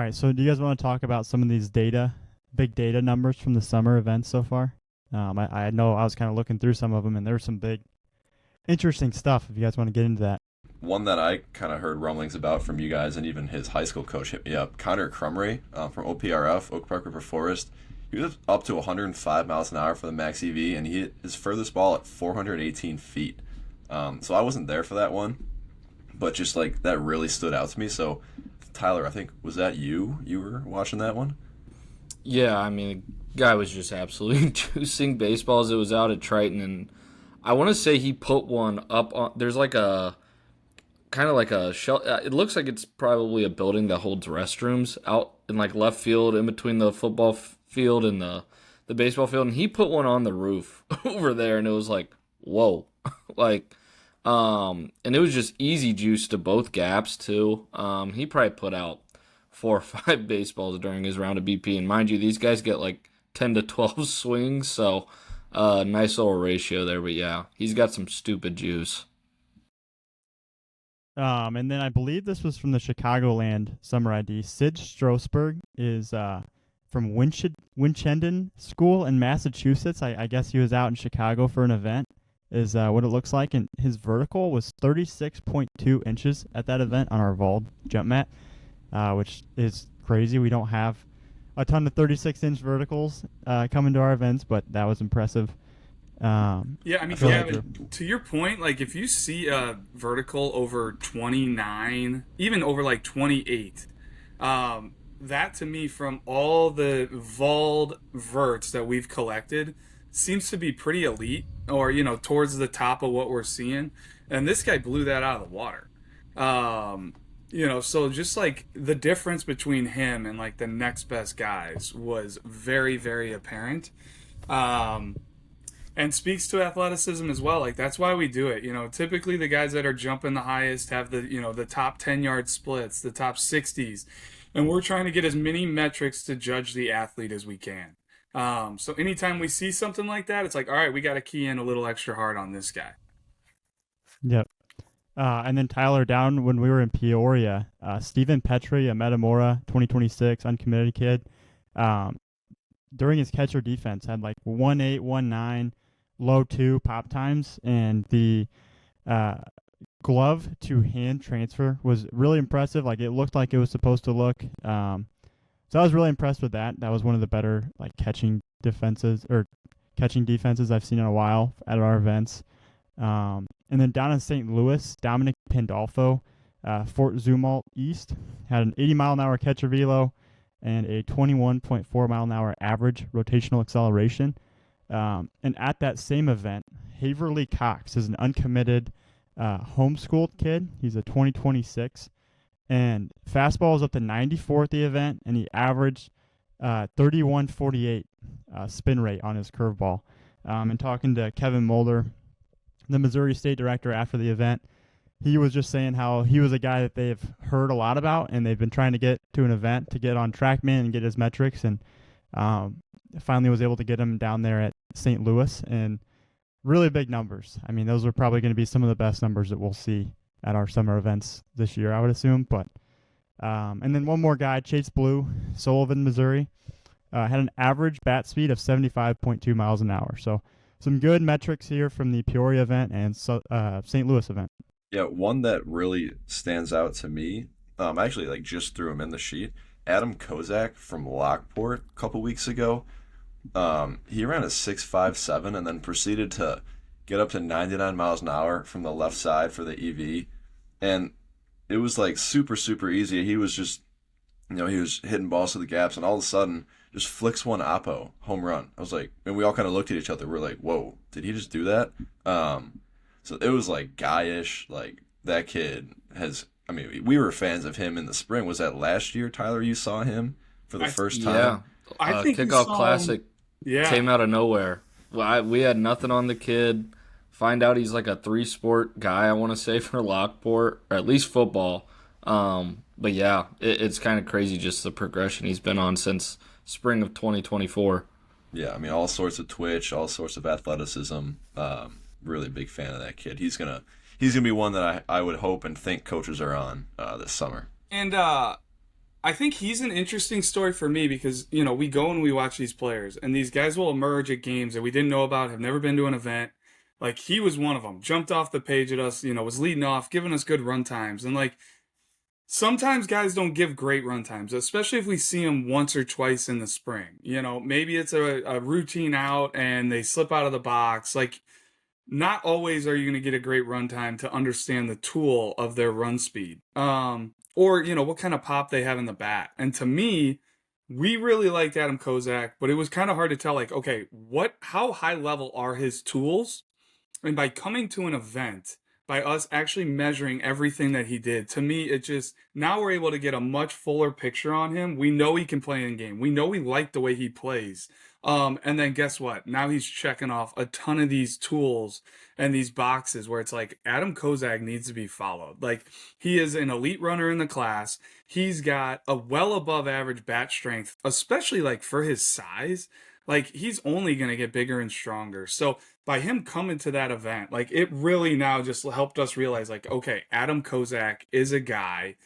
right, so do you guys want to talk about some of these big data numbers from the summer events so far? I know I was kind of looking through some of them, and there was some big, interesting stuff. If you guys want to get into that. One that I kind of heard rumblings about from you guys, and even his high school coach hit me up. Connor Crumry from OPRF, Oak Park River Forest. He was up to 105 miles an hour for the max EV, and he hit his furthest ball at 418 feet. So I wasn't there for that one, but just like that really stood out to me. So Tyler, I think, was that you? You were watching that one? Yeah, I mean, the guy was just absolutely juicing baseballs. It was out at Triton, and I want to say he put one up on. There's like a kind of like a shell. It looks like it's probably a building that holds restrooms out in like left field, in between the football field and the baseball field. And he put one on the roof over there, and it was like, whoa, like. And it was just easy juice to both gaps too. He probably put out 4 or 5 baseballs during his round of BP, and mind you, these guys get like 10 to 12 swings, so nice little ratio there. But yeah, he's got some stupid juice. And then I believe this was from the Chicagoland Summer ID. Sid Strosberg is from Winchendon School in Massachusetts. I guess he was out in Chicago for an event, is what it looks like. And his vertical was 36.2 inches at that event on our Vald jump mat, which is crazy. We don't have a ton of 36-inch verticals coming to our events, but that was impressive. Yeah, I mean, to your point, like if you see a vertical over 29, even over like 28, that to me, from all the Vald verts that we've collected, seems to be pretty elite, or towards the top of what we're seeing. And this guy blew that out of the water. So just like the difference between him and like the next best guys was very, very apparent. And speaks to athleticism as well. Like that's why we do it. Typically the guys that are jumping the highest have the top 10-yard splits, the top 60s, and we're trying to get as many metrics to judge the athlete as we can. So anytime we see something like that, it's like, all right, we got to key in a little extra hard on this guy. Yep. And then Tyler, down when we were in Peoria, Stephen Petrie, a Metamora 2026 uncommitted kid, during his catcher defense had like 1.8, 1.9, low 2 pop times, and the glove to hand transfer was really impressive. Like it looked like it was supposed to look. So I was really impressed with that. That was one of the better like catching defenses I've seen in a while at our events. And then down in St. Louis, Dominic Pandolfo, Fort Zumwalt East, had an 80-mile-an-hour catcher velo and a 21.4-mile-an-hour average rotational acceleration. And at that same event, Haverly Cox is an uncommitted homeschooled kid. He's a 2026. And fastball was up to 94 at the event, and he averaged 31.48 spin rate on his curveball. And talking to Kevin Mulder, the Missouri State director, after the event, he was just saying how he was a guy that they've heard a lot about, and they've been trying to get to an event to get on TrackMan and get his metrics, and finally was able to get him down there at St. Louis, and really big numbers. I mean, those are probably going to be some of the best numbers that we'll see at our summer events this year, I would assume. But and then one more guy, Chase Blue, Sullivan, Missouri, had an average bat speed of 75.2 miles an hour. So some good metrics here from the Peoria event and St. Louis event. Yeah, one that really stands out to me, I actually like just threw him in the sheet. Adam Kozak from Lockport a couple weeks ago. He ran a 6.57 and then proceeded to get up to 99 miles an hour from the left side for the EV. And it was like super, super easy. He was just, he was hitting balls to the gaps, and all of a sudden just flicks one oppo, home run. I was like, and we all kind of looked at each other. We're like, whoa, did he just do that? So it was like guyish. Like that kid has, I mean, we were fans of him in the spring. Was that last year, Tyler, you saw him for the first time? Yeah. I think Kickoff Classic came out of nowhere. Well, we had nothing on the kid. Find out he's like a 3-sport guy, I want to say, for Lockport, or at least football. But yeah, it's kind of crazy just the progression he's been on since spring of 2024. Yeah, I mean, all sorts of twitch, all sorts of athleticism. Really big fan of that kid. He's gonna be one that I would hope and think coaches are on this summer. And I think he's an interesting story for me because, we go and we watch these players, and these guys will emerge at games that we didn't know about, have never been to an event. Like, he was one of them. Jumped off the page at us, was leading off, giving us good run times. And, like, sometimes guys don't give great run times, especially if we see them once or twice in the spring. Maybe it's a routine out and they slip out of the box. Like, not always are you going to get a great run time to understand the tool of their run speed. Or, what kind of pop they have in the bat. And to me, we really liked Adam Kozak, but it was kind of hard to tell, like, okay, how high level are his tools? And by coming to an event, by us actually measuring everything that he did, to me, it just, now we're able to get a much fuller picture on him. We know he can play in game. We know we like the way he plays. And then guess what? Now he's checking off a ton of these tools and these boxes where it's like Adam Kozak needs to be followed. Like, he is an elite runner in the class. He's got a well above average bat strength, especially like for his size. Like, he's only going to get bigger and stronger. So by him coming to that event, like, it really now just helped us realize, like, okay, Adam Kozak is a guy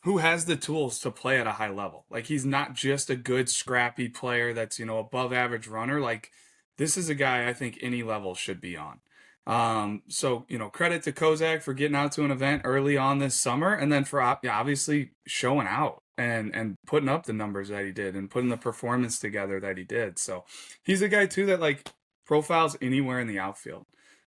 who has the tools to play at a high level. Like, he's not just a good scrappy player that's, above average runner. Like, this is a guy I think any level should be on. So, credit to Kozak for getting out to an event early on this summer, and then for obviously showing out and putting up the numbers that he did and putting the performance together that he did. So he's a guy too that, like, profiles anywhere in the outfield.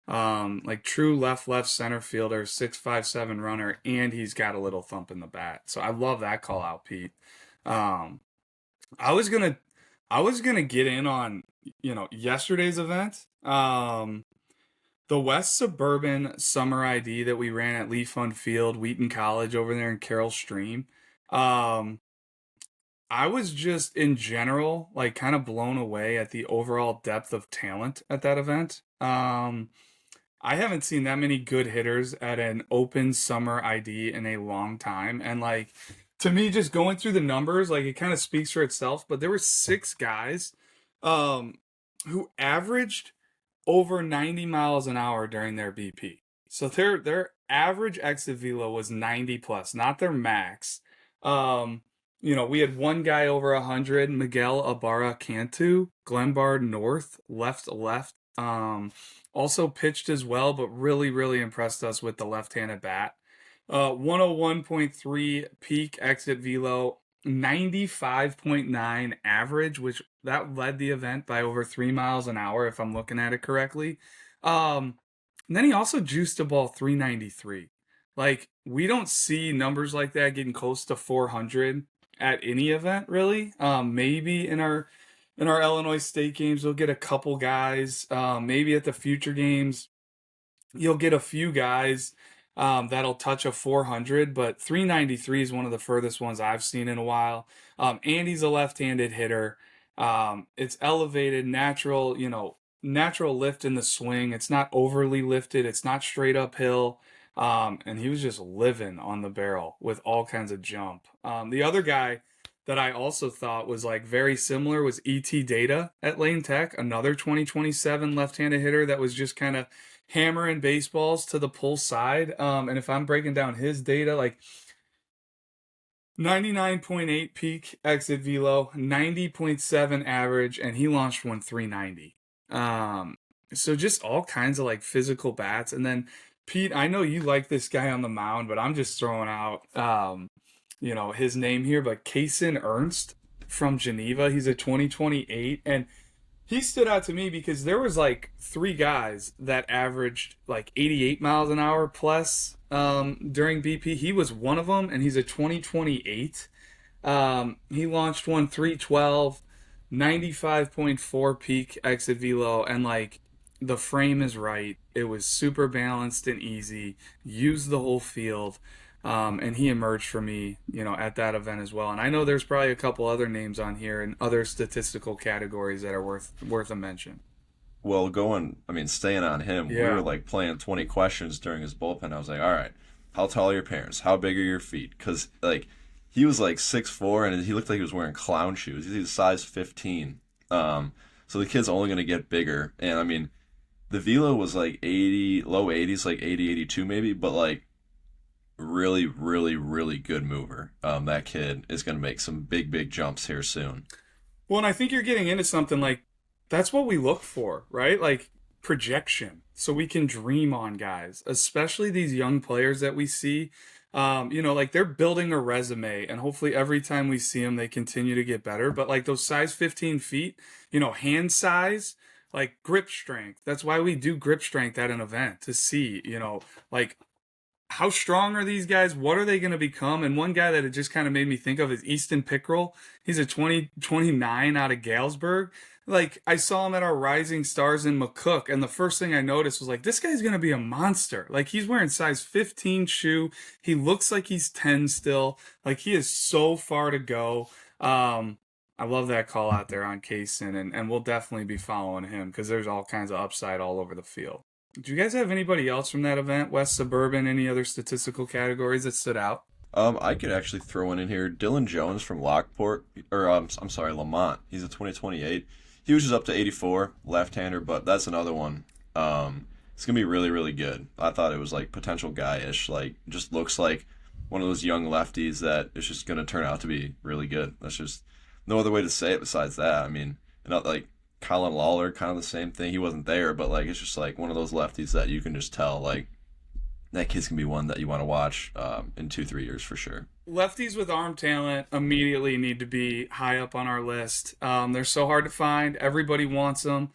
Like, true left center fielder, 6'5", 7" runner, and he's got a little thump in the bat. So I love that call out, Pete. I was gonna get in on, yesterday's event. The West Suburban Summer ID that we ran at Lee Fund Field, Wheaton College over there in Carroll Stream. I was just, in general, like, kind of blown away at the overall depth of talent at that event. I haven't seen that many good hitters at an open summer ID in a long time. And, like, to me, just going through the numbers, like, it kind of speaks for itself. But there were 6 guys who averaged over 90 miles an hour during their BP. So their average exit velo was 90 plus, not their max. We had one guy over 100, Miguel Ibarra Cantu, Glenbard North, left. Also pitched as well, but really, really impressed us with the left-handed bat. 101.3 peak exit velo, 95.9 average, which that led the event by over 3 miles an hour, if I'm looking at it correctly. And then he also juiced a ball 393. Like, we don't see numbers like that getting close to 400 at any event, really. Maybe in our Illinois State games, we'll get a couple guys. Maybe at the future games, you'll get a few guys that'll touch a 400, but 393 is one of the furthest ones I've seen in a while. And he's a left-handed hitter. It's elevated, natural lift in the swing. It's not overly lifted. It's not straight uphill. And he was just living on the barrel with all kinds of jump. The other guy that I also thought was, like, very similar was E.T. Data at Lane Tech, another 2027 left-handed hitter that was just kind of hammering baseballs to the pull side. And if I'm breaking down his data, like, 99.8 peak exit velo, 90.7 average, and he launched one 390. So just all kinds of, like, physical bats. And then, Pete, I know you like this guy on the mound, but I'm just throwing out his name here, but Kaysen Ernst from Geneva. He's a 2028, and he stood out to me because there was, like, 3 guys that averaged, like, 88 miles an hour plus during BP. He was one of them, and he's a 2028. He launched one 312, 95.4 peak exit velo, and, like, the frame is right. It was super balanced and easy. Used the whole field. And he emerged for me, at that event as well. And I know there's probably a couple other names on here in other statistical categories that are worth a mention. Well, staying on him, we were, like, playing 20 questions during his bullpen. I was like, all right, how tall are your parents? How big are your feet? Because, like, he was, like, 6'4", and he looked like he was wearing clown shoes. He's size 15. So the kid's only going to get bigger. And, the velo was, like, 80, low 80s, like 80, 82 maybe. But, like, really, really, really good mover. That kid is going to make some big, big jumps here soon. Well, and I think you're getting into something like that's what we look for, right? Like projection, so we can dream on guys, especially these young players that we see. Like they're building a resume, and hopefully every time we see them, they continue to get better. But like those size 15 feet, hand size, like grip strength. That's why we do grip strength at an event to see, like how strong are these guys? What are they going to become? And one guy that it just kind of made me think of is Easton Pickrell. He's a 2029 out of Galesburg. Like, I saw him at our Rising Stars in McCook, and the first thing I noticed was like, this guy's going to be a monster. Like, he's wearing size 15 shoe. He looks like he's 10 still. Like, he is so far to go. I love that call out there on Kaysen, and we'll definitely be following him because there's all kinds of upside all over the field. Do you guys have anybody else from that event, West Suburban, any other statistical categories that stood out? I could actually throw one in here. Dylan Jones from Lockport, or I'm sorry, Lamont. He's a 2028. He was just up to 84, left-hander, but that's another one. It's gonna be really, really good. I thought it was like potential guy-ish. Like, just looks like one of those young lefties that is just gonna turn out to be really good. That's just no other way to say it besides that. I mean, not like Colin Lawler, kind of the same thing. He wasn't there, but like it's just like one of those lefties that you can just tell like that kid's gonna be one that you want to watch in 2-3 years for sure. Lefties with arm talent immediately need to be high up on our list. They're so hard to find. Everybody wants them.